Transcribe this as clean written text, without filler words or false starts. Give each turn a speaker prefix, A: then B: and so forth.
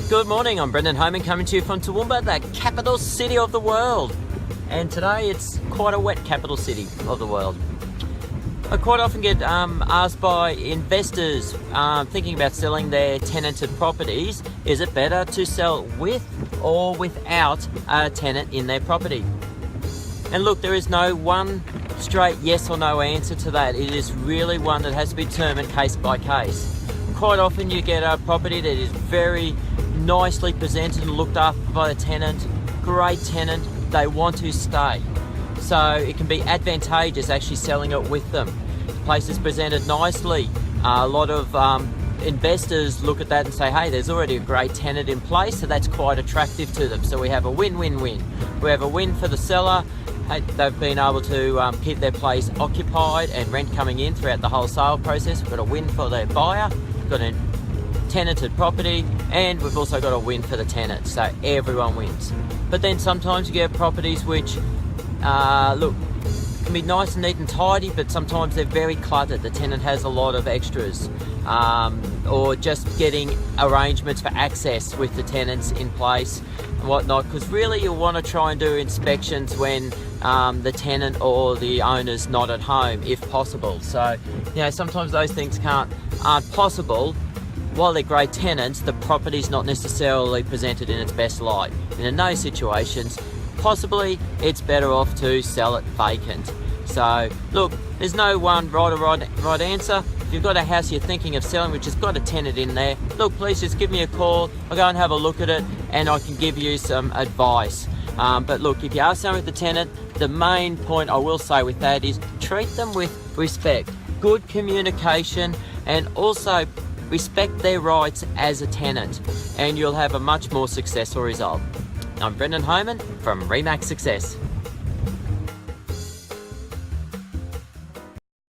A: Good morning, I'm Brendan Homan coming to you from Toowoomba, the capital city of the world. And today it's quite a wet capital city of the world. I quite often get asked by investors thinking about selling their tenanted properties, is it better to sell with or without a tenant in their property? And look, there is no one straight yes or no answer to that. It is really one that has to be determined case by case. Quite often you get a property that is very nicely presented and looked after by the tenant, great tenant, they want to stay. So it can be advantageous actually selling it with them. The place is presented nicely. A lot of investors look at that and say, hey, there's already a great tenant in place, so that's quite attractive to them. So we have a win-win-win. We have a win for the seller. They've been able to keep their place occupied and rent coming in throughout the whole sale process. We've got a win for their buyer. We've got a tenanted property, and we've also got a win for the tenant, so everyone wins. But then sometimes you get properties which look, can be nice and neat and tidy, but sometimes they're very cluttered. The tenant has a lot of extras, or just getting arrangements for access with the tenants in place and whatnot, because really you want to try and do inspections when the tenant or the owner's not at home if possible. So sometimes those things aren't possible. While they're great tenants, the property's not necessarily presented in its best light. And in those situations, possibly it's better off to sell it vacant. So look, there's no one right answer. If you've got a house you're thinking of selling which has got a tenant in there, look, please just give me a call. I'll go and have a look at it and I can give you some advice. But look, if you are selling with the tenant, the main point I will say with that is treat them with respect, good communication, and also respect their rights as a tenant, and you'll have a much more successful result. I'm Brendan Homan from Remax Success.